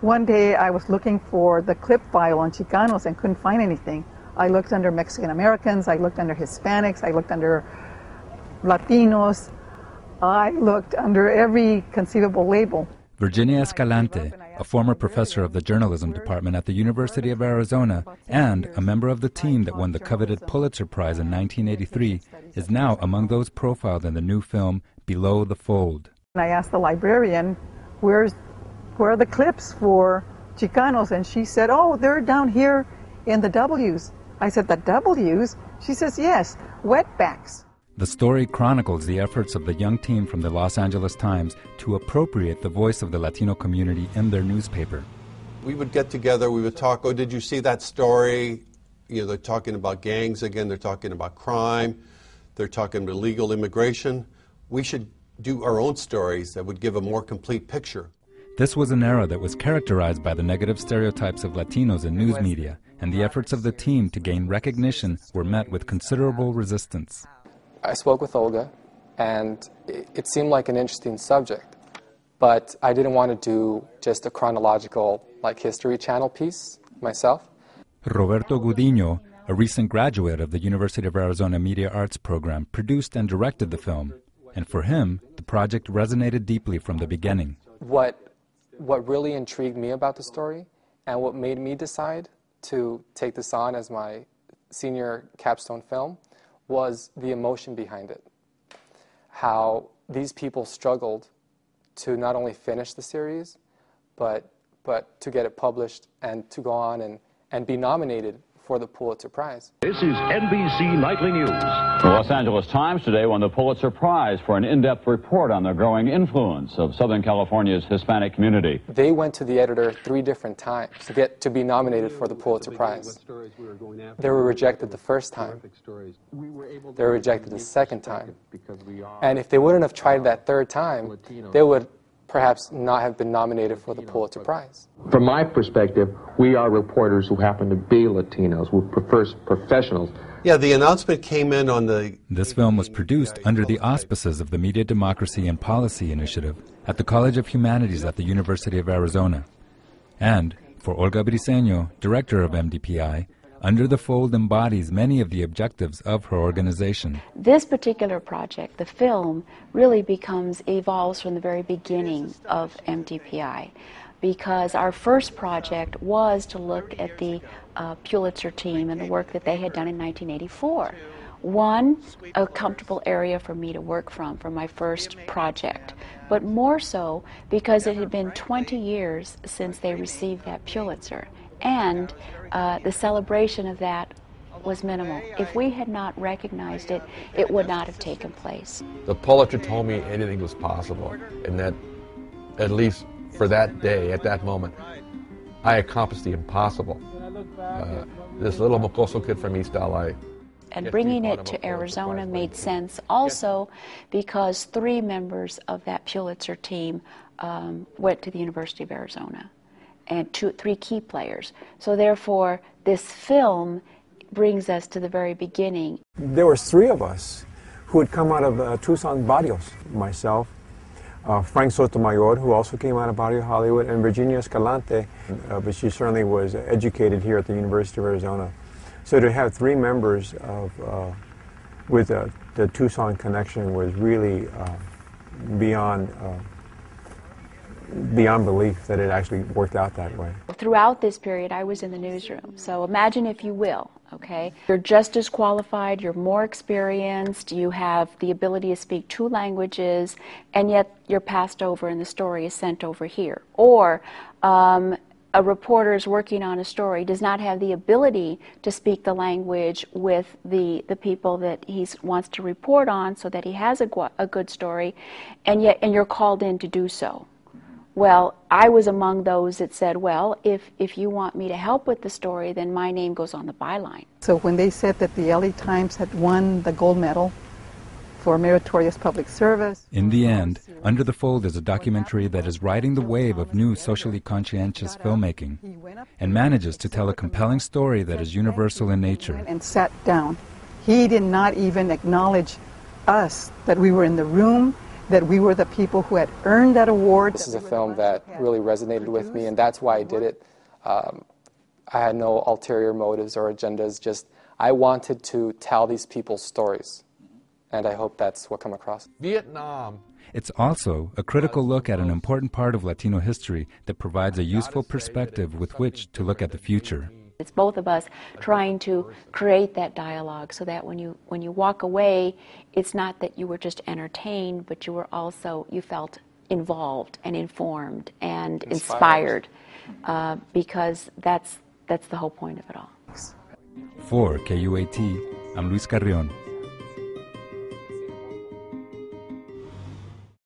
One day I was looking for the clip file on Chicanos and couldn't find anything. I looked under Mexican Americans, I looked under Hispanics, I looked under Latinos, I looked under every conceivable label. Virginia Escalante, a former professor of the journalism department at the University of Arizona and a member of the team that won the coveted Pulitzer Prize in 1983, is now among those profiled in the new film Below the Fold. I asked the librarian, where are the clips for Chicanos? And she said, oh, they're down here in the W's. I said, the W's? She says, yes, wetbacks. The story chronicles the efforts of the young team from the Los Angeles Times to appropriate the voice of the Latino community in their newspaper. We would get together, we would talk, oh, did you see that story? You know, they're talking about gangs again, they're talking about crime, they're talking about illegal immigration. We should do our own stories that would give a more complete picture. This was an era that was characterized by the negative stereotypes of Latinos in news media, and the efforts of the team to gain recognition were met with considerable resistance. I spoke with Olga, and it seemed like an interesting subject, but I didn't want to do just a chronological, like, History Channel piece myself. Roberto Gudiño, a recent graduate of the University of Arizona Media Arts program, produced and directed the film, and for him, the project resonated deeply from the beginning. What really intrigued me about the story, and what made me decide to take this on as my senior capstone film, was the emotion behind it. How these people struggled to not only finish the series, but to get it published and to go on and be nominated for the Pulitzer Prize. This is NBC Nightly News. The Los Angeles Times today won the Pulitzer Prize for an in-depth report on the growing influence of Southern California's Hispanic community. They went to the editor 3 different times to be nominated for the Pulitzer Prize. They were rejected the first time. They were rejected the second time. And if they wouldn't have tried that third time, they would perhaps not have been nominated for the Pulitzer Prize. From my perspective, we are reporters who happen to be Latinos, who prefer professionals. Yeah, the announcement came in on the... This film was produced under the auspices of the Media Democracy and Policy Initiative at the College of Humanities at the University of Arizona. And, for Olga Briceño, director of MDPI, Under the Fold embodies many of the objectives of her organization. This particular project, the film, really evolves from the very beginning of MDPI, because our first project was to look at the Pulitzer team and the work that they had done in 1984. One, a comfortable area for me to work from for my first project, but more so because it had been 20 years since they received that Pulitzer. And the celebration of that was minimal. If we had not recognized it, it would not have taken place. The Pulitzer told me anything was possible, and that, at least for that day, at that moment, I accomplished the impossible. This little mocoso kid from East LA. And bringing it to Arizona made sense also because 3 members of that Pulitzer team went to the University of Arizona, and 3 key players. So therefore, this film brings us to the very beginning. There were 3 of us who had come out of Tucson barrios. Myself, Frank Sotomayor, who also came out of Barrio Hollywood, and Virginia Escalante, but she certainly was educated here at the University of Arizona. So to have 3 members with the Tucson connection was really beyond belief that it actually worked out that way. Throughout this period, I was in the newsroom. So imagine, if you will, okay, you're just as qualified, you're more experienced, you have the ability to speak 2 languages, and yet you're passed over and the story is sent over here. Or a reporter is working on a story, does not have the ability to speak the language with the people that he wants to report on so that he has a good story, and you're called in to do so. Well, I was among those that said, well, if you want me to help with the story, then my name goes on the byline. So when they said that the LA Times had won the gold medal for meritorious public service... In the end, Under the Fold is a documentary that is riding the wave of new socially conscientious filmmaking and manages to tell a compelling story that is universal in nature. And sat down. He did not even acknowledge us, that we were in the room, that we were the people who had earned that award. This is a film that really resonated with me, and that's why I did it. I had no ulterior motives or agendas, just I wanted to tell these people's stories, and I hope that's what come across. Vietnam. It's also a critical look at an important part of Latino history that provides a useful perspective with which to look at the future. It's both of us trying to create that dialogue so that when you walk away, it's not that you were just entertained, but you felt involved and informed and inspired, because that's the whole point of it all. For KUAT, I'm Luis Carrion.